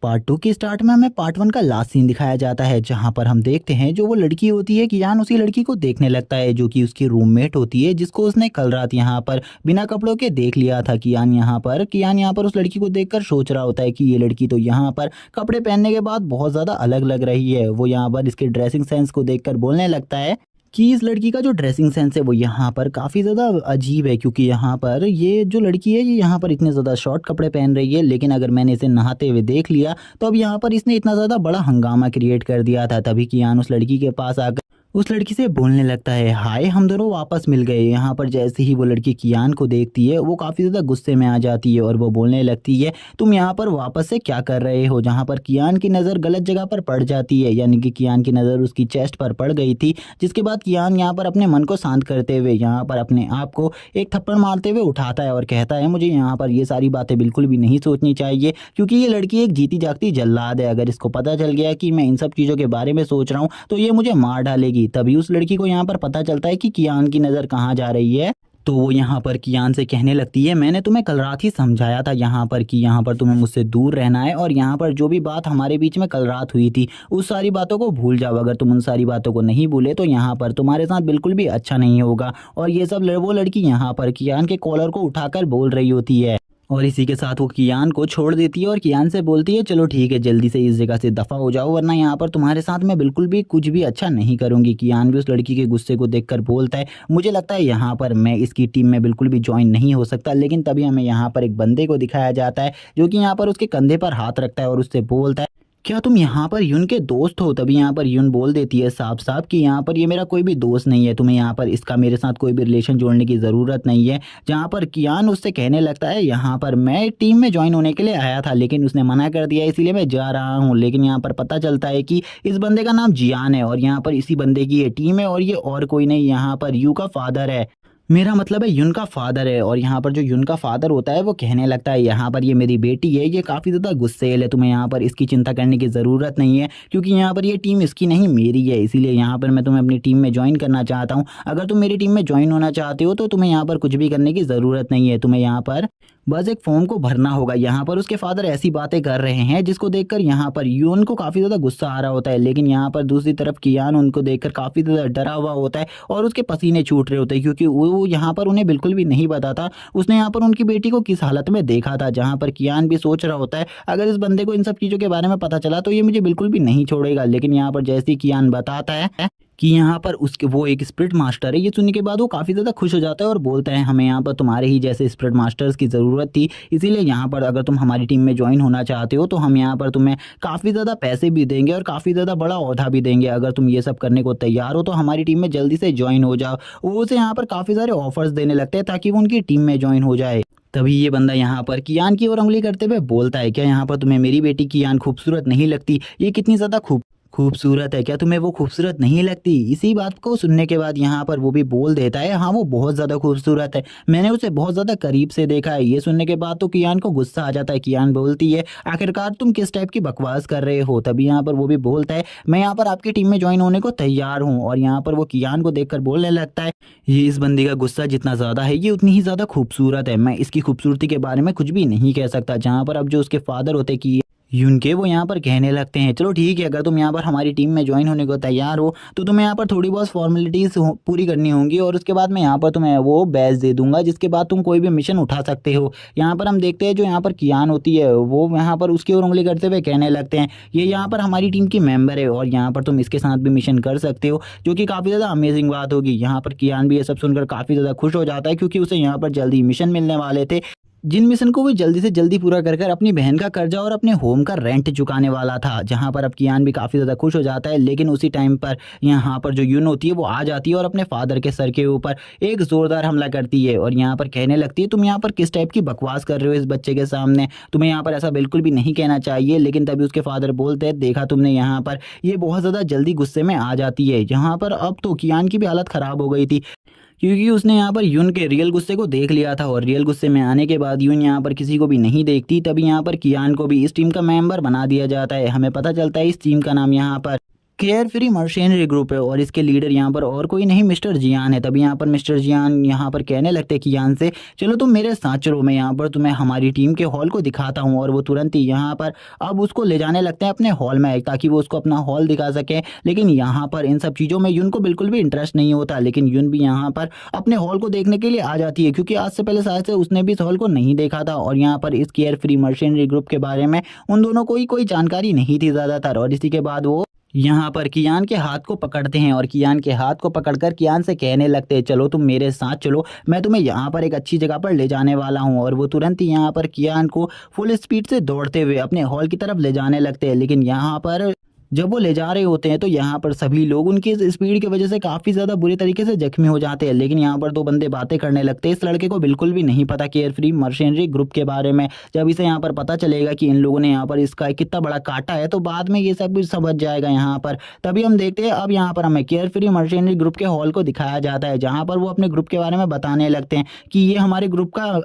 Part 2 की start में हमें पार्ट 1 का लास्ट सीन दिखाया जाता है, जहां पर हम देखते हैं जो वो लड़की होती है कियान उसी लड़की को देखने लगता है जो कि उसकी रूममेट होती है, जिसको उसने कल रात यहाँ पर बिना कपड़ों के देख लिया था। कियान यहाँ पर उस लड़की को देखकर सोच रहा होता है कि ये लड़की तो यहाँ पर कपड़े पहनने के बाद बहुत ज़्यादा अलग लग रही है। वो यहाँ पर इसके ड्रेसिंग सेंस को देखकर बोलने लगता है कि इस लड़की का जो ड्रेसिंग सेंस है वो यहाँ पर काफ़ी ज़्यादा अजीब है, क्योंकि यहाँ पर ये जो लड़की है ये यहाँ पर इतने ज़्यादा शॉर्ट कपड़े पहन रही है, लेकिन अगर मैंने इसे नहाते हुए देख लिया तो अब यहाँ पर इसने इतना ज़्यादा बड़ा हंगामा क्रिएट कर दिया था। तभी कियान उस लड़की के पास आकर उस लड़की से बोलने लगता है, हाय हम दोनों वापस मिल गए। यहाँ पर जैसे ही वो लड़की कियान को देखती है वो काफ़ी ज़्यादा गुस्से में आ जाती है और वो बोलने लगती है, तुम यहाँ पर वापस से क्या कर रहे हो। जहाँ पर कियान की नज़र गलत जगह पर पड़ जाती है, यानी कि कियान की नज़र उसकी चेस्ट पर पड़ गई थी। जिसके बाद कियान यहाँ पर अपने मन को शांत करते हुए यहाँ पर अपने आप को एक थप्पड़ मारते हुए उठाता है और कहता है, मुझे यहाँ पर ये सारी बातें बिल्कुल भी नहीं सोचनी चाहिए, क्योंकि ये लड़की एक जीती जागती जल्लाद है। अगर इसको पता चल गया कि मैं इन सब चीज़ों के बारे में सोच रहा हूँ तो ये मुझे मार डालेगी। तभी उस लड़की को यहाँ पर पता चलता है कि कियान की नज़र कहाँ जा रही है। तो वो यहाँ पर कियान से कहने लगती है, मैंने तुम्हें कल रात ही समझाया था यहाँ पर कि यहाँ पर तुम्हें मुझसे दूर रहना है, और यहाँ पर जो भी बात हमारे बीच में कल रात हुई थी उस सारी बातों को भूल जाओ। अगर तुम उन सारी बातों को नहीं भूले तो यहाँ पर तुम्हारे साथ बिल्कुल भी अच्छा नहीं होगा। और ये सब वो लड़की यहाँ पर कियान के कॉलर को उठाकर बोल रही होती है, और इसी के साथ वो कियान को छोड़ देती है और कियान से बोलती है, चलो ठीक है जल्दी से इस जगह से दफ़ा हो जाओ, वरना यहाँ पर तुम्हारे साथ मैं बिल्कुल भी कुछ भी अच्छा नहीं करूँगी। कियान भी उस लड़की के गुस्से को देखकर बोलता है, मुझे लगता है यहाँ पर मैं इसकी टीम में बिल्कुल भी ज्वाइन नहीं हो सकता। लेकिन तभी हमें यहाँ पर एक बंदे को दिखाया जाता है जो कि यहाँ पर उसके कंधे पर हाथ रखता है और उससे बोलता है, क्या तुम यहाँ पर यून के दोस्त हो। तभी यहाँ पर यून बोल देती है साफ साफ कि यहाँ पर ये मेरा कोई भी दोस्त नहीं है, तुम्हें यहाँ पर इसका मेरे साथ कोई भी रिलेशन जोड़ने की ज़रूरत नहीं है। जहाँ पर कियान उससे कहने लगता है, यहाँ पर मैं टीम में ज्वाइन होने के लिए आया था लेकिन उसने मना कर दिया, इसीलिए मैं जा रहा हूँ। लेकिन यहाँ पर पता चलता है कि इस बंदे का नाम जियान है और यहाँ पर इसी बंदे की ये टीम है, और ये और कोई नहीं यहाँ पर यू का फादर है, मेरा मतलब है युन का फादर है। और यहाँ पर जो युन का फादर होता है वो कहने लगता है, यहाँ पर ये मेरी बेटी है, ये काफ़ी ज़्यादा गुस्सेल है, तुम्हें यहाँ पर इसकी चिंता करने की ज़रूरत नहीं है, क्योंकि यहाँ पर ये टीम इसकी नहीं मेरी है। इसीलिए यहाँ पर मैं तुम्हें अपनी टीम में ज्वाइन करना चाहता हूँ। अगर तुम मेरी टीम में ज्वाइन होना चाहते हो तो तुम्हें यहाँ पर कुछ भी करने की ज़रूरत नहीं है, तुम्हें यहाँ पर बस एक फॉर्म को भरना होगा। यहाँ पर उसके फादर ऐसी बातें कर रहे हैं जिसको देखकर यहाँ पर यून को काफ़ी ज़्यादा गुस्सा आ रहा होता है, लेकिन यहाँ पर दूसरी तरफ कियान उनको देखकर काफ़ी ज़्यादा डरा हुआ होता है और उसके पसीने छूट रहे होते हैं, क्योंकि वो यहाँ पर उन्हें बिल्कुल भी नहीं बताता उसने यहाँ पर उनकी बेटी को किस हालत में देखा था। जहाँ पर कियान भी सोच रहा होता है, अगर इस बंदे को इन सब चीज़ों के बारे में पता चला तो ये मुझे बिल्कुल भी नहीं छोड़ेगा। लेकिन यहाँ पर जैसे ही कियान बताता है कि यहाँ पर उसके वो एक स्पिरिट मास्टर है, ये सुनने के बाद वो काफ़ी ज़्यादा खुश हो जाता है और बोलता है, हमें यहाँ पर तुम्हारे ही जैसे स्पिरिट मास्टर्स की ज़रूरत थी, इसीलिए यहाँ पर अगर तुम हमारी टीम में ज्वाइन होना चाहते हो तो हम यहाँ पर तुम्हें काफ़ी ज़्यादा पैसे भी देंगे और काफ़ी ज़्यादा बड़ा ओहदा भी देंगे। अगर तुम ये सब करने को तैयार हो तो हमारी टीम में जल्दी से ज्वाइन हो जाओ। वो उसे यहाँ पर काफ़ी सारे ऑफर्स देने लगते हैं ताकि वो उनकी टीम में ज्वाइन हो जाए। तभी ये बंदा यहाँ पर कियान की ओर उंगली करते हुए बोलता है, क्या यहाँ पर तुम्हें मेरी बेटी कियान खूबसूरत नहीं लगती, ये कितनी ज़्यादा खूबसूरत है, क्या तुम्हें वो खूबसूरत नहीं लगती। इसी बात को सुनने के बाद यहाँ पर वो भी बोल देता है, हाँ वो बहुत ज़्यादा खूबसूरत है, मैंने उसे बहुत ज़्यादा करीब से देखा है। ये सुनने के बाद तो कियान को गुस्सा आ जाता है। कियान बोलती है, आखिरकार तुम किस टाइप की बकवास कर रहे हो। तभी यहाँ पर वो भी बोलता है, मैं यहाँ पर आपकी टीम में ज्वाइन होने को तैयार हूँ। और यहाँ पर वो कियान को देखकर बोलने लगता है, ये इस बंदी का गुस्सा जितना ज़्यादा है ये उतनी ही ज़्यादा खूबसूरत है, मैं इसकी खूबसूरती के बारे में कुछ भी नहीं कह सकता। जहाँ पर अब जो उसके फादर होते कि यून के वो यहाँ पर कहने लगते हैं, चलो ठीक है अगर तुम यहाँ पर हमारी टीम में ज्वाइन होने को तैयार हो तो तुम्हें यहाँ पर थोड़ी बहुत फॉर्मेलिटीज़ पूरी करनी होंगी, और उसके बाद मैं यहाँ पर तुम्हें वो बैच दे दूंगा जिसके बाद तुम कोई भी मिशन उठा सकते हो। यहाँ पर हम देखते हैं जो यहाँ पर कियान होती है वो यहाँ पर उसकी ओर उंगली करते हुए कहने लगते हैं, ये यहाँ पर हमारी टीम की मेंबर है और यहाँ पर तुम इसके साथ भी मिशन कर सकते हो, जो कि काफ़ी ज़्यादा अमेजिंग बात होगी। यहाँ पर कियान भी ये सब सुनकर काफ़ी ज़्यादा खुश हो जाता है, क्योंकि उसे यहाँ पर जल्दी मिशन मिलने वाले थे, जिन मिशन को वो जल्दी से जल्दी पूरा कर कर अपनी बहन का कर्जा और अपने होम का रेंट चुकाने वाला था। जहां पर अब कियान भी काफ़ी ज़्यादा खुश हो जाता है, लेकिन उसी टाइम पर यहाँ पर जो यून होती है वो आ जाती है और अपने फादर के सर के ऊपर एक ज़ोरदार हमला करती है और यहाँ पर कहने लगती है, तुम यहाँ पर किस टाइप की बकवास कर रहे हो इस बच्चे के सामने, तुम्हें यहाँ पर ऐसा बिल्कुल भी नहीं कहना चाहिए। लेकिन तभी उसके फादर बोलते हैं, देखा तुमने, यहाँ पर ये बहुत ज़्यादा जल्दी गुस्से में आ जाती है। यहाँ पर अब तो कियान की भी हालत ख़राब हो गई थी, क्योंकि उसने यहाँ पर यून के रियल गुस्से को देख लिया था, और रियल गुस्से में आने के बाद यून यहाँ पर किसी को भी नहीं देखती। तभी यहाँ पर कियान को भी इस टीम का मेंबर बना दिया जाता है। हमें पता चलता है इस टीम का नाम यहाँ पर केयर फ्री मर्चेंट्री ग्रुप है और इसके लीडर यहाँ पर और कोई नहीं मिस्टर जियान है। तभी यहाँ पर मिस्टर जियान यहाँ पर कहने लगते हैं कियान से, चलो तुम मेरे साथ चलो, मैं यहाँ पर तुम्हें हमारी टीम के हॉल को दिखाता हूँ। और वो तुरंत ही यहाँ पर अब उसको ले जाने लगते हैं अपने हॉल में ताकि वो उसको अपना हॉल दिखा सके। लेकिन यहाँ पर इन सब चीज़ों में यून को बिल्कुल भी इंटरेस्ट नहीं होता, लेकिन यून भी यहाँ पर अपने हॉल को देखने के लिए आ जाती है क्योंकि आज से पहले शायद से उसने भी इस हॉल को नहीं देखा था। और यहाँ पर इस केयर फ्री मर्चेंट्री ग्रुप के बारे में उन दोनों को ही कोई जानकारी नहीं थी ज़्यादातर। और इसी के बाद वो यहाँ पर कियान के हाथ को पकड़ते हैं और कियान के हाथ को पकड़कर कियान से कहने लगते हैं, चलो तुम मेरे साथ चलो, मैं तुम्हें यहाँ पर एक अच्छी जगह पर ले जाने वाला हूँ। और वो तुरंत ही यहाँ पर कियान को फुल स्पीड से दौड़ते हुए अपने हॉल की तरफ ले जाने लगते हैं। लेकिन यहाँ पर जब वो ले जा रहे होते हैं तो यहाँ पर सभी लोग उनकी इस स्पीड की वजह से काफ़ी ज़्यादा बुरे तरीके से जख्मी हो जाते हैं। लेकिन यहाँ पर दो बंदे बातें करने लगते हैं। इस लड़के को बिल्कुल भी नहीं पता केयर फ्री मर्चेंट्री ग्रुप के बारे में। जब इसे यहाँ पर पता चलेगा कि इन लोगों ने यहाँ पर इसका कितना बड़ा काटा है तो बाद में ये सब कुछ समझ जाएगा यहाँ पर। तभी हम देखते हैं अब यहाँ पर हमें केयर फ्री मर्चेंट्री ग्रुप के हॉल को दिखाया जाता है जहाँ पर वो अपने ग्रुप के बारे में बताने लगते हैं कि ये हमारे ग्रुप का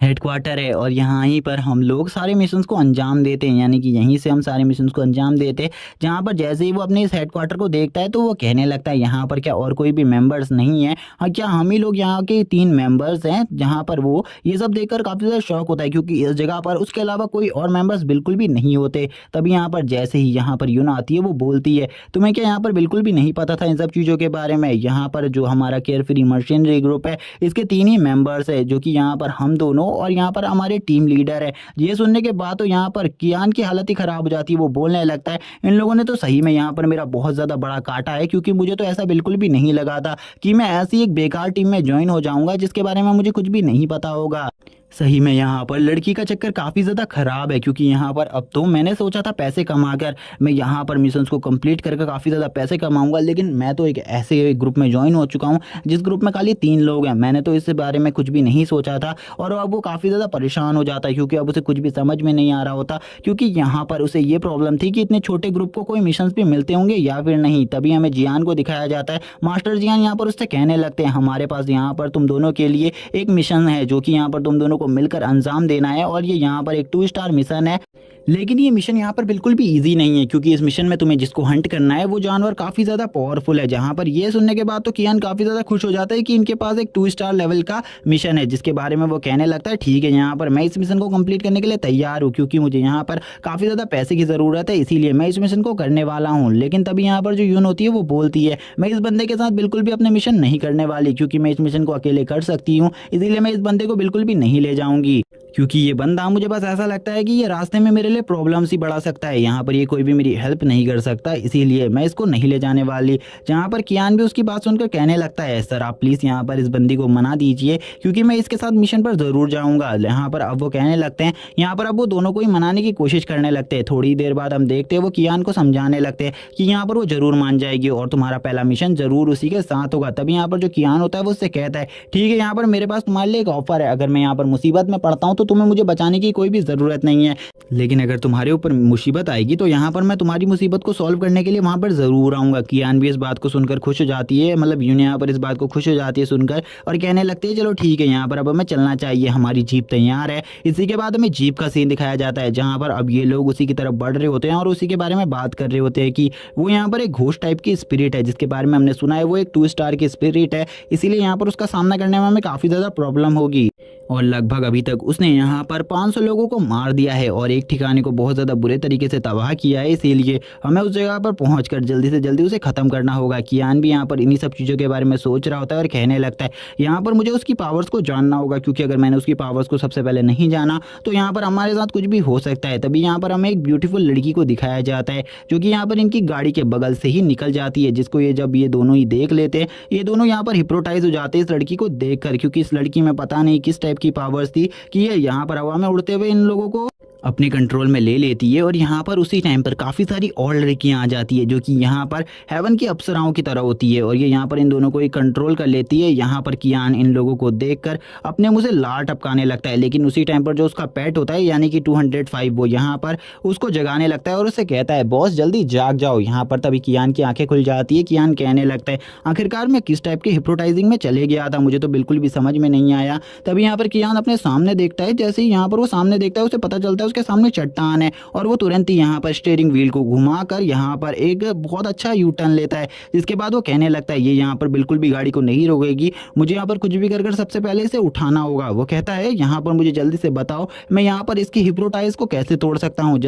हेडक्वार्टर है और यहाँ ही पर हम लोग सारे मिशंस को अंजाम देते हैं, यानी कि यहीं से हम सारे मिशंस को अंजाम देते हैं। जहाँ पर जैसे ही वो अपने इस हेडक्वार्टर को देखता है तो वो कहने लगता है यहाँ पर क्या और कोई भी मेंबर्स नहीं है, हाँ क्या हम ही लोग यहाँ के 3 मेंबर्स हैं। जहाँ पर वो ये सब देखकर काफ़ी ज़्यादा शौक होता है क्योंकि इस जगह पर उसके अलावा कोई और मेंबर्स बिल्कुल भी नहीं होते। तभी यहाँ पर जैसे ही यहाँ पर यूना आती है वो बोलती है, तुम्हें क्या यहाँ पर बिल्कुल भी नहीं पता था इन सब चीज़ों के बारे में। यहाँ पर जो हमारा केयर फ्री मर्चेंट्री ग्रुप है इसके 3 ही मेंबर्स है, जो कि यहाँ पर हम दोनों और यहाँ पर हमारे टीम लीडर है। ये सुनने के बाद तो यहाँ पर कियान की हालत ही खराब हो जाती है। वो बोलने लगता है, इन लोगों ने तो सही में यहाँ पर मेरा बहुत ज़्यादा बड़ा काटा है क्योंकि मुझे तो ऐसा बिल्कुल भी नहीं लगा था कि मैं ऐसी एक बेकार टीम में ज्वाइन हो जाऊंगा जिसके बारे में मुझे कुछ भी नहीं पता होगा। सही में यहाँ पर लड़की का चक्कर काफ़ी ज़्यादा ख़राब है क्योंकि यहाँ पर अब तो मैंने सोचा था पैसे कमाकर मैं यहाँ पर मिशंस को कंप्लीट करके काफ़ी ज़्यादा पैसे कमाऊंगा, लेकिन मैं तो एक ऐसे ग्रुप में ज्वाइन हो चुका हूँ जिस ग्रुप में खाली 3 लोग हैं। मैंने तो इस बारे में कुछ भी नहीं सोचा था और अब वो काफ़ी ज़्यादा परेशान हो जाता है क्योंकि अब उसे कुछ भी समझ में नहीं आ रहा होता क्योंकि यहाँ पर उसे ये प्रॉब्लम थी कि इतने छोटे ग्रुप को कोई मिशंस भी मिलते होंगे या फिर नहीं। तभी हमें जियान को दिखाया जाता है। मास्टर जियान यहाँ पर उससे कहने लगते हैं, हमारे पास यहाँ पर तुम दोनों के लिए एक मिशन है जो कि यहाँ पर तुम दोनों को मिलकर अंजाम देना है और ये यहाँ पर एक 2 स्टार मिशन है। लेकिन ये मिशन यहाँ पर बिल्कुल भी इजी नहीं है क्योंकि इस मिशन में तुम्हें जिसको हंट करना है वो जानवर काफ़ी ज़्यादा पावरफुल है। जहाँ पर ये सुनने के बाद तो कियान काफ़ी ज़्यादा खुश हो जाता है कि इनके पास एक 2 स्टार लेवल का मिशन है, जिसके बारे में वो कहने लगता है ठीक है यहाँ पर मैं इस मिशन को कंप्लीट करने के लिए तैयार हूँ क्योंकि मुझे यहाँ पर काफ़ी ज़्यादा पैसे की ज़रूरत है, इसीलिए मैं इस मिशन को करने वाला हूँ। लेकिन तभी यहाँ पर जो यून होती है वो बोलती है, मैं इस बंदे के साथ बिल्कुल भी अपने मिशन नहीं करने वाली क्योंकि मैं इस मिशन को अकेले कर सकती हूँ, इसीलिए मैं इस बंदे को बिल्कुल भी नहीं ले जाऊँगी क्योंकि ये बंदा मुझे बस ऐसा लगता है कि ये रास्ते में मेरे लिए प्रॉब्लम सी बढ़ा सकता है। यहाँ पर ये कोई भी मेरी हेल्प नहीं कर सकता, इसीलिए मैं इसको नहीं ले जाने वाली। जहाँ पर कियान भी उसकी बात सुनकर कहने लगता है, सर आप प्लीज़ यहाँ पर इस बंदी को मना दीजिए क्योंकि मैं इसके साथ मिशन पर ज़रूर जाऊँगा। यहाँ पर अब वो कहने लगते हैं, यहाँ पर अब वो दोनों को ही मनाने की कोशिश करने लगते हैं। थोड़ी देर बाद हम देखते हैं वो कियान को समझाने लगते हैं कि यहाँ पर वो ज़रूर मान जाएगी और तुम्हारा पहला मिशन ज़रूर उसी के साथ होगा। तभी यहाँ पर जो कियान होता है वो उससे कहता है, ठीक है यहाँ पर मेरे पास तुम्हारे लिए एक ऑफर है, अगर मैं यहाँ पर मुसीबत में पड़ता हूँ तो तुम्हें मुझे बचाने की कोई भी ज़रूरत नहीं है, लेकिन अगर तुम्हारे ऊपर मुसीबत आएगी तो यहाँ पर मैं तुम्हारी मुसीबत को सॉल्व करने के लिए वहाँ पर ज़रूर आऊँगा। कियान भी इस बात को सुनकर खुश हो जाती है, मतलब यून यहाँ पर इस बात को खुश हो जाती है सुनकर और कहने लगती है चलो ठीक है यहाँ पर अब हमें चलना चाहिए, हमारी जीप तैयार है। इसी के बाद हमें जीप का सीन दिखाया जाता है जहाँ पर अब ये लोग उसी की तरफ बढ़ रहे होते हैं और उसी के बारे में बात कर रहे होते हैं कि वो यहाँ पर एक घोस्ट टाइप की स्पिरिट है जिसके बारे में हमने सुना है वो एक 2 स्टार की स्पिरिट है, इसीलिए यहाँ पर उसका सामना करने में हमें काफ़ी ज़्यादा प्रॉब्लम होगी। और लगभग अभी तक उसने यहाँ पर 500 लोगों को मार दिया है और एक ठिकाने को बहुत ज़्यादा बुरे तरीके से तबाह किया है, इसीलिए हमें उस जगह पर पहुंचकर जल्दी से जल्दी उसे ख़त्म करना होगा। कियान भी यहाँ पर इन्हीं सब चीज़ों के बारे में सोच रहा होता है और कहने लगता है यहाँ पर मुझे उसकी पावर्स को जानना होगा क्योंकि अगर मैंने उसकी पावर्स को सबसे पहले नहीं जाना तो यहाँ पर हमारे साथ कुछ भी हो सकता है। तभी यहाँ पर हमें एक ब्यूटीफुल लड़की को दिखाया जाता है जो कि यहाँ पर इनकी गाड़ी के बगल से ही निकल जाती है, जिसको ये जब ये दोनों ही देख लेते हैं ये दोनों यहाँ पर हिप्नोटाइज हो जाते हैं इस लड़की को देखकर, क्योंकि इस लड़की में पता नहीं किस टाइप की पावर्स थी कि ये यहाँ पर हवा में उड़ते हुए इन लोगों को अपने कंट्रोल में ले लेती है। और यहाँ पर उसी टाइम पर काफ़ी सारी और लड़कियाँ आ जाती है जो कि यहाँ पर हेवन की अप्सराओं की तरह होती है और ये यहाँ पर इन दोनों को ही कंट्रोल कर लेती है। यहाँ पर कियान इन लोगों को देखकर अपने मुँह से लार टपकाने लगता है, लेकिन उसी टाइम पर जो उसका पेट होता है यानी कि 205 वो यहाँ पर उसको जगाने लगता है और उससे कहता है बॉस जल्दी जाग जाओ। यहाँ पर तभी कियान की आंखें खुल जाती है। कियान कहने लगता है आखिरकार मैं किस टाइप के हिप्नोटाइजिंग में चले गया था, मुझे तो बिल्कुल भी समझ में नहीं आया। तभी यहाँ पर पर कियान अपने सामने देखता है। जैसे ही यहाँ पर वो सामने देखता है उसे पता चलता है उसके सामने चट्टान है और वो तुरंत ही यहाँ पर स्टीयरिंग व्हील को घुमाकर यहाँ पर एक बहुत अच्छा यू टर्न लेता है। जिसके बाद वो कहने लगता है ये यहाँ पर बिल्कुल भी गाड़ी को नहीं रोकेगी, मुझे यहाँ पर कुछ भी कर कर सबसे पहले इसे उठाना होगा। वो कहता है यहाँ पर मुझे जल्दी से बताओ मैं यहाँ पर इसकी हिप्नोटाइज को कैसे तोड़ सकता हूँ,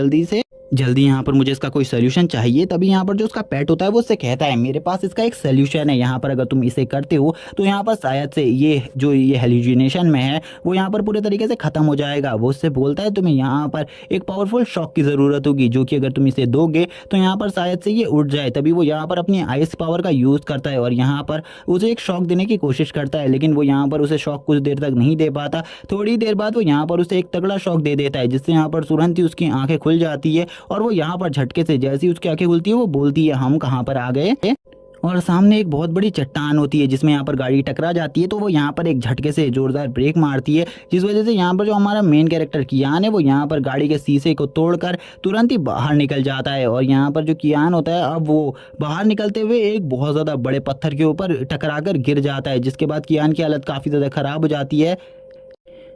जल्दी यहाँ पर मुझे इसका कोई सोल्यूशन चाहिए। तभी यहाँ पर जो उसका पेट होता है वो उससे कहता है मेरे पास इसका एक सोल्यूशन है, यहाँ पर अगर तुम इसे करते हो तो यहाँ पर शायद से ये हेल्यूसिनेशन में है वो यहाँ पर पूरे तरीके से खत्म हो जाएगा। वो उससे बोलता है तुम्हें यहाँ पर एक पावरफुल शॉक की ज़रूरत होगी जो कि अगर तुम इसे दोगे तो यहाँ पर शायद से ये उड़ जाए। तभी वो यहाँ पर अपनी आइस पावर का यूज़ करता है और यहाँ पर उसे एक शॉक देने की कोशिश करता है, लेकिन वो यहाँ पर उसे शॉक कुछ देर तक नहीं दे पाता। थोड़ी देर बाद वो यहाँ पर उसे एक तगड़ा शॉक दे देता है जिससे यहाँ पर तुरंत ही उसकी आंखें खुल जाती है और वो यहाँ पर झटके से जैसे ही उसकी आंखें खुलती है वो बोलती है हम कहाँ पर आ गए। और सामने एक बहुत बड़ी चट्टान होती है जिसमें यहाँ पर गाड़ी टकरा जाती है। तो वो यहाँ पर एक झटके से जोरदार ब्रेक मारती है जिस वजह से यहाँ पर जो हमारा मेन कैरेक्टर कियान है वो यहाँ पर गाड़ी के शीशे को तोड़कर तुरंत ही बाहर निकल जाता है। और यहाँ पर जो कियान होता है अब वो बाहर निकलते हुए एक बहुत ज़्यादा बड़े पत्थर के ऊपर टकराकर गिर जाता है, जिसके बाद कियान की हालत काफ़ी ज़्यादा ख़राब हो जाती है।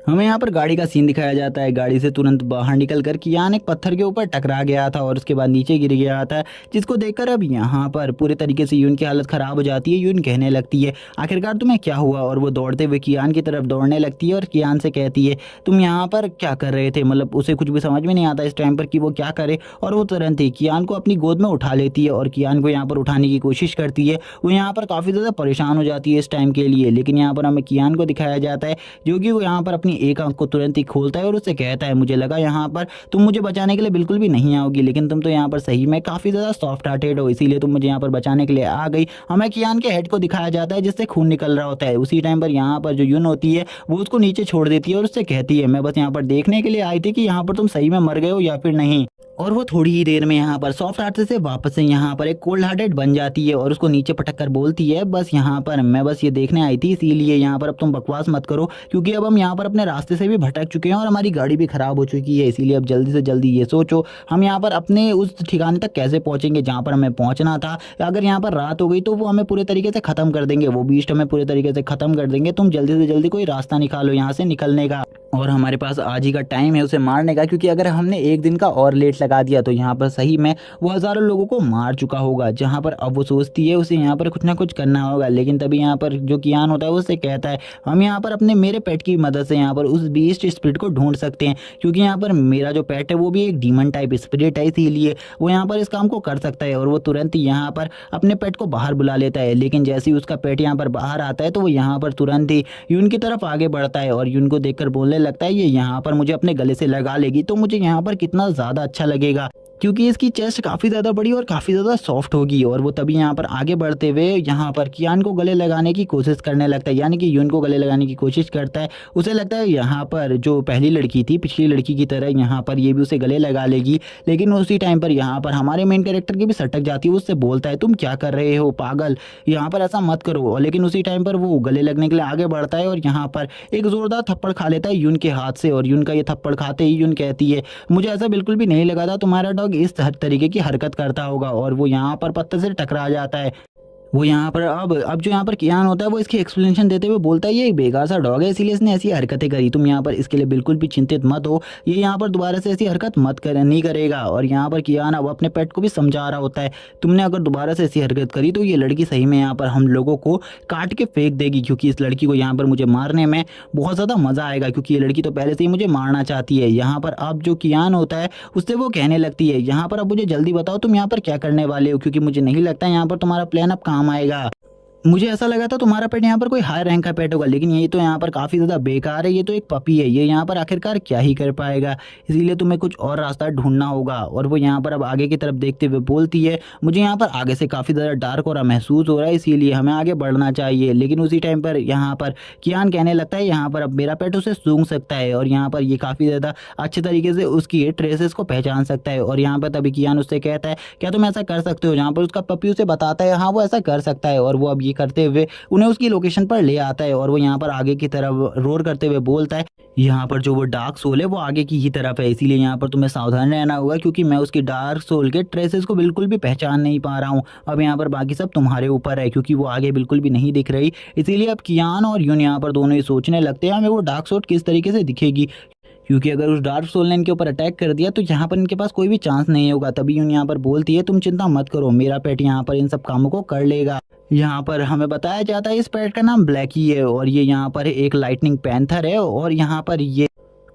हमें यहाँ पर गाड़ी का सीन दिखाया जाता है। गाड़ी से तुरंत बाहर निकल कर कियान एक पत्थर के ऊपर टकरा गया था और उसके बाद नीचे गिर गया था, जिसको देखकर अब यहाँ पर पूरे तरीके से यून की हालत ख़राब हो जाती है। यून कहने लगती है आखिरकार तुम्हें क्या हुआ, और वो दौड़ते हुए कियान की तरफ दौड़ने लगती है और कियान से कहती है तुम यहाँ पर क्या कर रहे थे। मतलब उसे कुछ भी समझ में नहीं आता इस टाइम पर कि वो क्या करे, और वो तुरंत ही कियान को अपनी गोद में उठा लेती है और कियान को यहाँ पर उठाने की कोशिश करती है। वो यहाँ पर काफ़ी ज़्यादा परेशान हो जाती है इस टाइम के लिए, लेकिन यहाँ पर हमें कियान को दिखाया जाता है जो कि वो यहाँ पर अपनी एक आंख को तुरंत ही खोलता है और उससे कहता है मुझे लगा यहाँ पर तुम मुझे बचाने के लिए बिल्कुल भी नहीं आओगी, लेकिन तुम तो यहाँ पर सही में काफ़ी ज़्यादा सॉफ्ट हार्टेड हो, इसीलिए तुम मुझे यहाँ पर बचाने के लिए आ गई। हमें कियान के हेड को दिखाया जाता है जिससे खून निकल रहा होता है। उसी टाइम पर यहाँ पर जो यून होती है वो उसको नीचे छोड़ देती है और उससे कहती है मैं बस यहाँ पर देखने के लिए आई थी कि यहाँ पर तुम सही में मर गए हो या फिर नहीं। और वो थोड़ी ही देर में यहाँ पर सॉफ्ट हार्ट से वापस से यहाँ पर एक कोल्ड हार्टेड बन जाती है और उसको नीचे पटक कर बोलती है बस यहाँ पर मैं बस ये देखने आई थी, इसीलिए यहाँ पर अब तुम बकवास मत करो क्योंकि अब हम यहाँ पर अपने रास्ते से भी भटक चुके हैं और हमारी गाड़ी भी ख़राब हो चुकी है। इसीलिए अब जल्दी से जल्दी ये सोचो हम यहाँ पर अपने उस ठिकाने तक कैसे पहुँचेंगे जहाँ पर हमें पहुँचना था। अगर यहाँ पर रात हो गई तो वो हमें पूरे तरीके से ख़त्म कर देंगे, वो बीस्ट हमें पूरे तरीके से ख़त्म कर देंगे। तुम जल्दी से जल्दी कोई रास्ता निकालो यहाँ से निकलने का, और हमारे पास आज ही का टाइम है उसे मारने का, क्योंकि अगर हमने एक दिन का और लेट लगा दिया तो यहाँ पर सही में वो हज़ारों लोगों को मार चुका होगा। जहाँ पर अब वो सोचती है उसे यहाँ पर कुछ ना कुछ करना होगा, लेकिन तभी यहाँ पर जो कियान होता है वो उससे कहता है हम यहाँ पर अपने मेरे पेट की मदद से यहाँ पर उस बीस्ट स्पिरिट को ढूंढ सकते हैं, क्योंकि यहाँ पर मेरा जो पेट है वो भी एक डीमन टाइप स्पिरिट है, इसीलिए वो यहाँ पर इस काम को कर सकता है। और वो तुरंत ही यहाँ पर अपने पेट को बाहर बुला लेता है, लेकिन जैसे ही उसका पेट यहाँ पर बाहर आता है तो वो यहाँ पर तुरंत ही यून की तरफ आगे बढ़ता है और यून को देखकर बोलने लगता है ये यहाँ पर मुझे अपने गले से लगा लेगी तो मुझे यहाँ पर कितना ज़्यादा अच्छा लगेगा, क्योंकि इसकी चेस्ट काफ़ी ज़्यादा बड़ी और काफ़ी ज़्यादा सॉफ्ट होगी। और वो तभी यहाँ पर आगे बढ़ते हुए यहाँ पर कियान को गले लगाने की कोशिश करने लगता है, यानी कि यून को गले लगाने की कोशिश करता है। उसे लगता है यहाँ पर जो पहली लड़की थी पिछली लड़की की तरह यहाँ पर ये भी उसे गले लगा लेगी, लेकिन उसी टाइम पर यहाँ पर हमारे मेन कैरेक्टर की भी सटक जाती है। उससे बोलता है तुम क्या कर रहे हो पागल, यहाँ पर ऐसा मत करो। लेकिन उसी टाइम पर वो गले लगने के लिए आगे बढ़ता है और यहाँ पर एक ज़ोरदार थप्पड़ खा लेता है यून के हाथ से, और यून का ये थप्पड़ खाते ही यून कहती है मुझे ऐसा बिल्कुल भी नहीं लगा था तुम्हारा डॉग इस हर तरीके की हरकत करता होगा। और वो यहाँ पर पत्थर से टकरा जाता है। वो यहाँ पर अब जो यहाँ पर कियान होता है वो इसकी एक्सप्लेनेशन देते हुए बोलता है ये एक बेकार सा डॉग है इसीलिए इसने ऐसी हरकतें करी, तुम यहाँ पर इसके लिए बिल्कुल भी चिंतित मत हो, ये यहाँ पर दोबारा से ऐसी हरकत नहीं करेगा। और यहाँ पर कियान अब अपने पेट को भी समझा रहा होता है तुमने अगर दोबारा से ऐसी हरकत करी तो ये लड़की सही में यहाँ पर हम लोगों को काट के फेंक देगी, क्योंकि इस लड़की को यहाँ पर मुझे मारने में बहुत ज़्यादा मज़ा आएगा, क्योंकि ये लड़की तो पहले से ही मुझे मारना चाहती है। यहाँ पर अब जो कियान होता है उससे वो कहने लगती है यहाँ पर अब मुझे जल्दी बताओ तुम यहाँ पर क्या करने वाले हो, क्योंकि मुझे नहीं लगता यहाँ पर तुम्हारा प्लान अब काम आएगा। मुझे ऐसा लगा था तुम्हारा पेट यहाँ पर कोई हाई रैंक का पेट होगा, लेकिन ये तो यहाँ पर काफ़ी ज़्यादा बेकार है, ये तो एक पपी है, ये यहाँ पर आखिरकार क्या ही कर पाएगा, इसीलिए तुम्हें कुछ और रास्ता ढूंढना होगा। और वो यहाँ पर अब आगे की तरफ देखते हुए बोलती है मुझे यहाँ पर आगे से काफ़ी ज़्यादा डार्क हो रहा महसूस हो रहा है, इसीलिए हमें आगे बढ़ना चाहिए। लेकिन उसी टाइम पर यहाँ पर कियान कहने लगता है यहाँ पर अब मेरा पेट उसे सूंघ सकता है और यहाँ पर ये काफ़ी ज़्यादा अच्छे तरीके से उसकी ट्रेसेस को पहचान सकता है। और यहाँ पर तभी कियान उससे कहता है क्या तुम ऐसा कर सकते हो, जहाँ पर उसका पपी उसे बताता है हाँ वो ऐसा कर सकता है। और वो अब करते हुए उन्हें उसकी लोकेशन पर ले आता है और वो यहाँ पर आगे की तरफ रोर करते हुए बोलता है यहाँ पर जो वो डार्क सोल है वो आगे की ही तरफ है, इसीलिए यहाँ पर तुम्हें सावधान रहना होगा क्योंकि मैं उसकी डार्क सोल के ट्रेसेस को बिल्कुल भी पहचान नहीं पा रहा हूँ। अब यहाँ पर बाकी सब तुम्हारे ऊपर है क्योंकि वो आगे बिल्कुल भी नहीं दिख रही। इसीलिए अब कियान और यून यहाँ पर दोनों ही सोचने लगते हैं हमें वो डार्क सोल किस तरीके से दिखेगी, क्योंकि अगर उस डार्क सोल ने इनके ऊपर अटैक कर दिया तो यहाँ पर इनके पास कोई भी चांस नहीं होगा। तभी यून यहाँ पर बोलती है तुम चिंता मत करो, मेरा पेट यहाँ पर इन सब कामों को कर लेगा। यहाँ पर हमें बताया जाता है इस पेट का नाम ब्लैकी है और ये यहाँ पर एक लाइटनिंग पैंथर है और यहाँ पर ये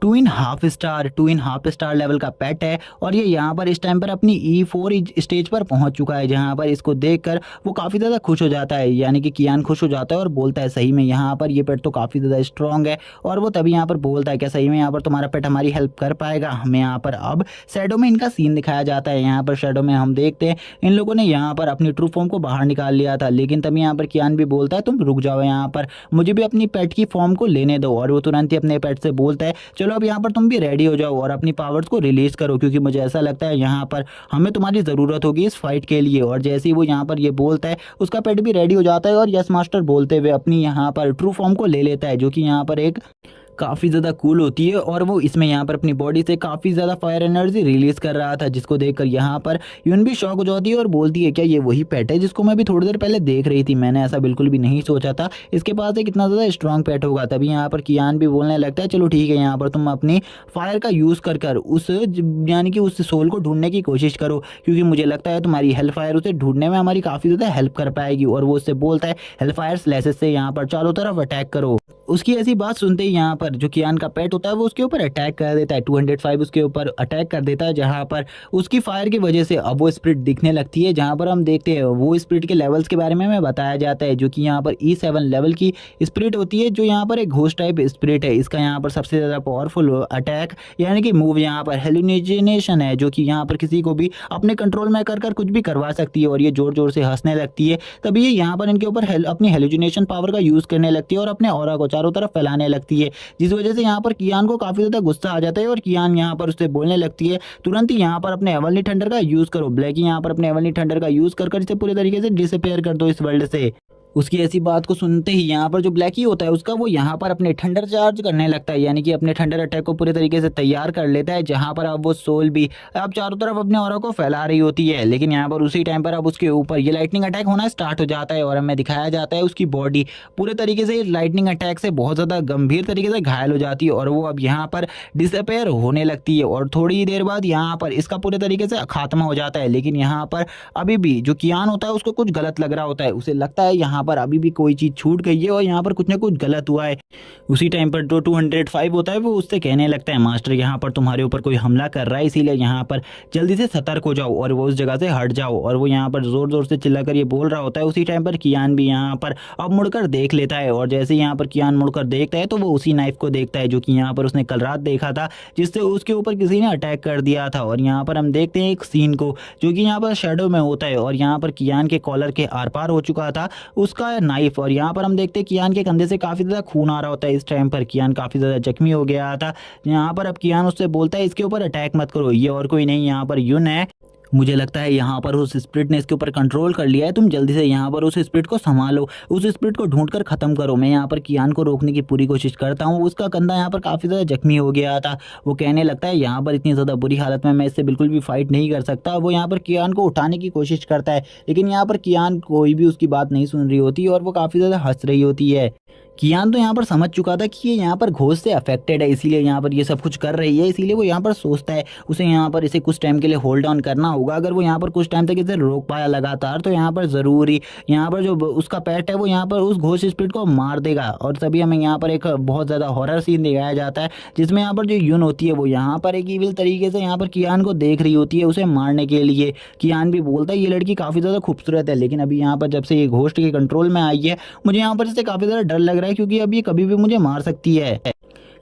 two and half star level का पेट है और ये यहाँ पर इस टाइम पर अपनी E4 स्टेज पर पहुंच चुका है, जहाँ पर इसको देखकर वो काफ़ी ज़्यादा खुश हो जाता है, यानी कि कियान खुश हो जाता है और बोलता है सही में यहाँ पर ये पेट तो काफ़ी ज़्यादा स्ट्रांग है। और वो तभी यहाँ पर बोलता है क्या सही में यहाँ पर तुम्हारा पेट हमारी हेल्प कर पाएगा। हमें यहाँ पर अब शैडो में इनका सीन दिखाया जाता है। यहाँ पर शैडो में हम देखते हैं इन लोगों ने यहाँ पर अपनी ट्रू फॉर्म को बाहर निकाल लिया था, लेकिन तभी यहाँ पर कियान भी बोलता है तुम रुक जाओ, यहाँ पर मुझे भी अपनी पेट की फॉर्म को लेने दो। और वो तुरंत ही अपने पेट से बोलता है चलो अब यहाँ पर तुम भी रेडी हो जाओ और अपनी पावर्स को रिलीज करो, क्योंकि मुझे ऐसा लगता है यहाँ पर हमें तुम्हारी ज़रूरत होगी इस फाइट के लिए। और जैसे ही वो यहाँ पर ये बोलता है उसका पेट भी रेडी हो जाता है और यस मास्टर बोलते हुए अपनी यहाँ पर ट्रू फॉर्म को ले लेता है, जो कि यहाँ पर एक काफ़ी ज़्यादा कूल होती है और वो इसमें यहाँ पर अपनी बॉडी से काफ़ी ज़्यादा फायर एनर्जी रिलीज़ कर रहा था, जिसको देखकर यहाँ पर यून भी शॉक हो जाती है और बोलती है क्या ये वही पेट है जिसको मैं भी थोड़ी देर पहले देख रही थी, मैंने ऐसा बिल्कुल भी नहीं सोचा था इसके पास एक इतना ज़्यादा स्ट्रॉन्ग पेट होगा। तभी यहाँ पर कियान भी बोलने लगता है चलो ठीक है, यहाँ पर तुम अपनी फायर का यूज़ कर उस यानी कि उस सोल को ढूंढने की कोशिश करो, क्योंकि मुझे लगता है तुम्हारी हेल फायर उसे ढूंढने में हमारी काफ़ी ज़्यादा हेल्प कर पाएगी। और वो उससे बोलता है हेल फायर स्लैशेस से यहाँ पर चारों तरफ अटैक करो। उसकी ऐसी बात सुनते ही यहाँ पर जो कियान का पेट होता है वो उसके ऊपर अटैक कर देता है, 205 उसके ऊपर अटैक कर देता है, जहाँ पर उसकी फायर की वजह से अब वो स्पिरिट दिखने लगती है। जहाँ पर हम देखते हैं वो स्पिरिट के लेवल्स के बारे में हमें बताया जाता है, जो कि यहाँ पर E7 लेवल की स्पिरिट होती है, जो यहाँ पर एक घोस्ट टाइप स्पिरिट है। इसका यहाँ पर सबसे ज़्यादा पावरफुल अटैक यानी कि मूव यहाँ पर हेलुसिनेशन है, जो कि यहाँ पर किसी को भी अपने कंट्रोल में कर कुछ भी करवा सकती है। और ये जोर जोर से हंसने लगती है, तभी ये यहाँ पर इनके ऊपर अपनी हेलुसिनेशन पावर का यूज़ करने लगती है और अपने ऑरा को चारों तरफ फैलाने लगती है, जिस वजह से यहाँ पर कियान को काफ़ी ज़्यादा गुस्सा आ जाता है और कियान यहाँ पर उससे बोलने लगती है तुरंत ही यहाँ पर अपने एवलनी थंडर का यूज़ करो। ब्लैकी यहाँ पर अपने एवलनी थंडर का यूज़ कर इसे पूरे तरीके से डिसअपेयर कर दो इस वर्ल्ड से। उसकी ऐसी बात को सुनते ही यहाँ पर जो ब्लैकी होता है उसका वो यहाँ पर अपने थंडर चार्ज करने लगता है, यानी कि अपने थंडर अटैक को पूरे तरीके से तैयार कर लेता है, जहाँ पर अब वो सोल भी अब चारों तरफ अपने ऑरा को फैला रही होती है। लेकिन यहाँ पर उसी टाइम पर अब उसके ऊपर ये लाइटनिंग अटैक होना स्टार्ट हो जाता है और हमें दिखाया जाता है उसकी बॉडी पूरे तरीके से लाइटनिंग अटैक से बहुत ज़्यादा गंभीर तरीके से घायल हो जाती है और वो अब यहाँ पर डिसअपेयर होने लगती है। और थोड़ी देर बाद यहाँ पर इसका पूरे तरीके से खात्मा हो जाता है। लेकिन यहाँ पर अभी भी जो कियान होता है उसको कुछ गलत लग रहा होता है, उसे लगता है यहाँ पर अभी भी कोई चीज़ छूट गई है और यहाँ पर कुछ ना कुछ गलत हुआ है। उसी टाइम पर जो 205 होता है वो उससे कहने लगता है मास्टर यहाँ पर तुम्हारे ऊपर कोई हमला कर रहा है, इसीलिए यहाँ पर जल्दी से सतर्क हो जाओ और वो उस जगह से हट जाओ। और वो यहाँ पर जोर जोर से चिल्लाकर ये बोल रहा होता है। उसी टाइम पर कियान भी यहाँ पर अब मुड़कर देख लेता है और जैसे यहाँ पर कियान मुड़कर देखता है तो वो उसी नाइफ को देखता है जो कि यहाँ पर उसने कल रात देखा था, जिससे उसके ऊपर किसी ने अटैक कर दिया था। और यहाँ पर हम देखते हैं एक सीन को जो कि यहाँ पर शेडो में होता है और यहाँ पर कियान के कॉलर के आर पार हो चुका था उसका नाइफ। और यहाँ पर हम देखते हैं कियान के कंधे से काफ़ी ज़्यादा खून आ रहा होता है। इस टाइम पर कियान काफ़ी ज़्यादा जख्मी हो गया था। यहाँ पर अब कियान उससे बोलता है इसके ऊपर अटैक मत करो, ये और कोई नहीं यहाँ पर यून है। मुझे लगता है यहाँ पर उस स्पिरिट ने इसके ऊपर कंट्रोल कर लिया है, तुम जल्दी से यहाँ पर उस स्पिरिट को संभालो, उस स्पिरिट को ढूंढकर ख़त्म करो। मैं यहाँ पर कियान को रोकने की पूरी कोशिश करता हूँ। उसका कंधा यहाँ पर काफ़ी ज़्यादा जख्मी हो गया था। वो कहने लगता है यहाँ पर इतनी ज़्यादा बुरी हालत में मैं इससे बिल्कुल भी फाइट नहीं कर सकता। वो यहाँ पर कियान को उठाने की कोशिश करता है, लेकिन यहाँ पर कियान कोई भी उसकी बात नहीं सुन रही होती और वो काफ़ी ज़्यादा हंस रही होती है। कियान तो यहाँ पर समझ चुका था कि ये यहाँ पर घोष से अफेक्टेड है, इसीलिए यहाँ पर ये सब कुछ कर रही है। इसीलिए वो यहाँ पर सोचता है उसे यहाँ पर इसे कुछ टाइम के लिए होल्ड ऑन करना होगा। अगर वो यहाँ पर कुछ टाइम तक इसे रोक पाया लगातार तो यहाँ पर ज़रूरी यहाँ पर जो उसका पेट है वो यहाँ पर उस घोष स्पिरिट को मार देगा। और तभी हमें यहाँ पर एक बहुत ज़्यादा हॉरर सीन दिखाया जाता है, जिसमें यहाँ पर जो यून होती है वो यहाँ पर एक ईविल तरीके से यहाँ पर कियान को देख रही होती है उसे मारने के लिए। कियान भी बोलता है ये लड़की काफ़ी ज़्यादा खूबसूरत है, लेकिन अभी यहाँ पर जब से ये घोस्ट के कंट्रोल में आई है मुझे यहाँ पर इससे काफ़ी ज़्यादा डर लग रहा है, क्योंकि अब ये कभी भी मुझे मार सकती है।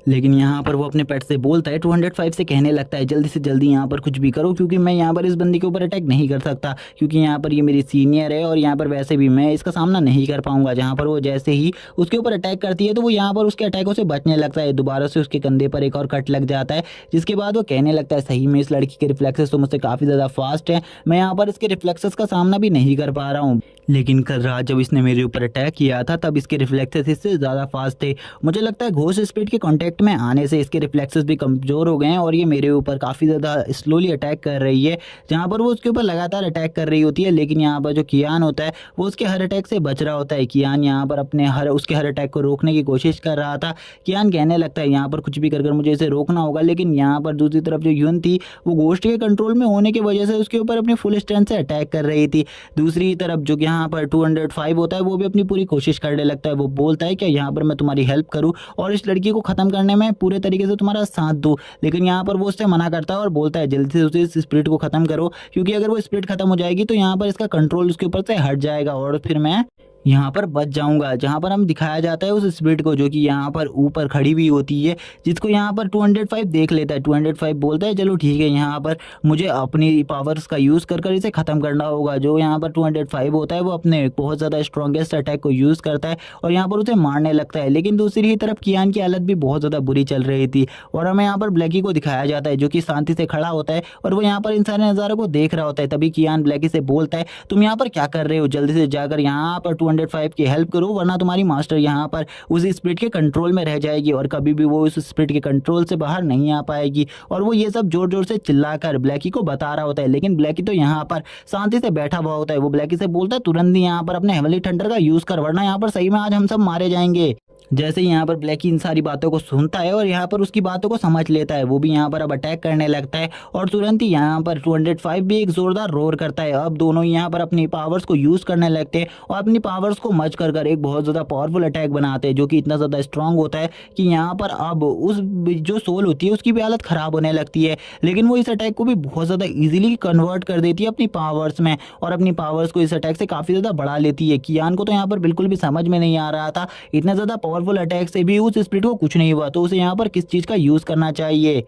लेकिन यहाँ पर वो अपने पेट से बोलता है 205 से कहने लगता है जल्दी से जल्दी यहाँ पर कुछ भी करो, क्योंकि मैं यहाँ पर इस बंदी के ऊपर अटैक नहीं कर सकता, क्योंकि यहाँ पर ये मेरी सीनियर है और यहाँ पर वैसे भी मैं इसका सामना नहीं कर पाऊंगा। जहाँ पर वो जैसे ही उसके ऊपर अटैक करती है तो वो यहाँ पर उसके अटैकों से बचने लगता है। दोबारा से उसके कंधे पर एक और कट लग जाता है, जिसके बाद वो कहने लगता है सही में इस लड़की के रिफ्लेक्सेस तो मुझसे काफ़ी ज़्यादा फास्ट है, मैं यहाँ पर इसके रिफ्लेक्सेस का सामना भी नहीं कर पा रहा हूँ। लेकिन कल रात जब इसने मेरे ऊपर अटैक किया था तब इसके रिफ्लेक्सेस इससे ज़्यादा फास्ट थे। मुझे लगता है घोस्ट स्पिरिट के कांटेक्ट में आने से इसके रिफ्लेक्सेस भी कमज़ोर हो गए हैं और ये मेरे ऊपर काफ़ी ज़्यादा स्लोली अटैक कर रही है। जहाँ पर वो उसके ऊपर लगातार अटैक कर रही होती है, लेकिन यहाँ पर जो कियान होता है वो उसके हर अटैक से बच रहा होता है। कियान यहाँ पर अपने उसके हर अटैक को रोकने की कोशिश कर रहा था। कियान कहने लगता है यहाँ पर कुछ भी कर कर मुझे इसे रोकना होगा, लेकिन यहाँ पर दूसरी तरफ जो यून थी वो घोस्ट के कंट्रोल में होने की वजह से उसके ऊपर अपनी फुल स्ट्रेंथ से अटैक कर रही थी। दूसरी तरफ जो कि यहाँ पर 205 होता है वो भी अपनी पूरी कोशिश करने लगता है। वो बोलता है कि यहाँ पर मैं तुम्हारी हेल्प करूँ और इस लड़की को ख़त्म करने में पूरे तरीके से तुम्हारा साथ दूँ, लेकिन यहाँ पर वो उससे मना करता है और बोलता है जल्दी से उसे इस स्पिरिट को ख़त्म करो, क्योंकि अगर वो स्पिरिट ख़त्म हो जाएगी तो यहाँ पर इसका कंट्रोल उसके ऊपर से हट जाएगा और फिर मैं यहाँ पर बच जाऊंगा। जहाँ पर हम दिखाया जाता है उस स्पिरिट को जो कि यहाँ पर ऊपर खड़ी हुई होती है, जिसको यहाँ पर 205 देख लेता है। 205 बोलता है चलो ठीक है, यहाँ पर मुझे अपनी पावर्स का यूज़ कर इसे ख़त्म करना होगा। जो यहाँ पर 205 होता है वो अपने बहुत ज़्यादा स्ट्रॉन्गेस्ट अटैक को यूज़ करता है और यहाँ पर उसे मारने लगता है। लेकिन दूसरी ही तरफ कियान की हालत भी बहुत ज़्यादा बुरी चल रही थी और हमें यहाँ पर ब्लैकी को दिखाया जाता है जो कि शांति से खड़ा होता है और वो यहाँ पर इन सारे नज़ारों को देख रहा होता है। तभी कियान ब्लैकी से बोलता है तुम यहाँ पर क्या कर रहे हो, जल्दी से जाकर यहाँ पर 205 की हेल्प करो वरना तुम्हारी मास्टर यहाँ पर उस स्पिरिट के कंट्रोल में रह जाएगी और कभी भी वो उस स्पिरिट के कंट्रोल से बाहर नहीं आ पाएगी। और वो ये सब जोर जोर से चिल्लाकर ब्लैकी को बता रहा होता है, लेकिन ब्लैकी तो यहाँ पर शांति से बैठा हुआ होता है। वो ब्लैकी से बोलता है तुरंत ही यहाँ पर अपने हेवनली थंडर का यूज़ कर वरना यहाँ पर सही में आज हम सब मारे जाएंगे। जैसे ही यहाँ पर ब्लैकी इन सारी बातों को सुनता है और यहाँ पर उसकी बातों को समझ लेता है, वो भी यहाँ पर अब अटैक करने लगता है और तुरंत ही यहाँ पर 205 भी एक जोरदार रोर करता है। अब दोनों यहाँ पर अपनी पावर्स को यूज़ करने लगते हैं और अपनी पावर्स को मर्ज कर एक बहुत ज़्यादा पावरफुल अटैक बनाते हैं जो कि इतना ज़्यादा स्ट्रांग होता है कि यहाँ पर अब उस जो सोल होती है उसकी भी हालत ख़राब होने लगती है। लेकिन वो इस अटैक को भी बहुत ज़्यादा ईजिली कन्वर्ट कर देती है अपनी पावर्स में और अपनी पावर्स को इस अटैक से काफ़ी ज़्यादा बढ़ा लेती है। कियान को तो यहाँ पर बिल्कुल भी समझ में नहीं आ रहा था, इतना ज़्यादा पावरफुल अटैक से भी उस स्पिरिट को कुछ नहीं हुआ, तो उसे यहाँ पर किस चीज़ का यूज़ करना चाहिए।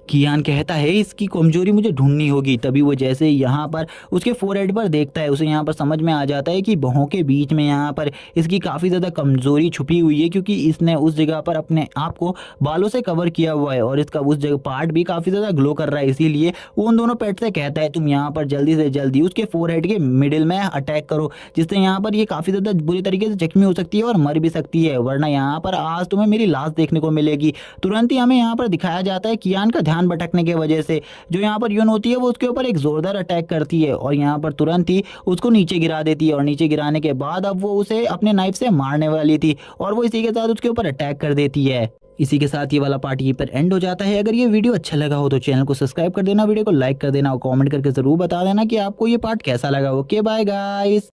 कियान कहता है इसकी कमजोरी मुझे ढूंढनी होगी। तभी वो जैसे यहाँ पर उसके फोरहेड पर देखता है उसे यहाँ पर समझ में आ जाता है कि बाहों के बीच में यहाँ पर इसकी काफ़ी ज़्यादा कमजोरी छुपी हुई है, क्योंकि इसने उस जगह पर अपने आप को बालों से कवर किया हुआ है और इसका उस जगह पार्ट भी काफ़ी ज़्यादा ग्लो कर रहा है। इसीलिए वो उन दोनों पेट से कहता है तुम यहाँ पर जल्दी से जल्दी उसके फोरहेड के मिडिल में अटैक करो, जिससे यहाँ पर ये काफ़ी ज़्यादा बुरी तरीके से जख्मी हो सकती है और मर भी सकती है, वरना यहाँ पर आज तुम्हें मेरी लाश देखने को मिलेगी। तुरंत ही हमें यहाँ पर दिखाया जाता है कियान का ध्यान भटकने की वजह से जो यहाँ पर यून होती है वो उसके ऊपर एक जोरदार अटैक करती है और यहाँ पर तुरंत ही उसको नीचे गिरा देती है और नीचे गिराने के बाद अब वो उसे अपने नाइफ से मारने वाली थी और वो इसी के साथ उसके ऊपर अटैक कर देती है। इसी के साथ ये वाला पार्ट यहीं पर एंड हो जाता है। अगर ये वीडियो अच्छा लगा हो तो चैनल को सब्सक्राइब कर देना, वीडियो को लाइक कर देना और कमेंट करके जरूर बता देना कि आपको ये पार्ट कैसा लगा। Okay bye guys.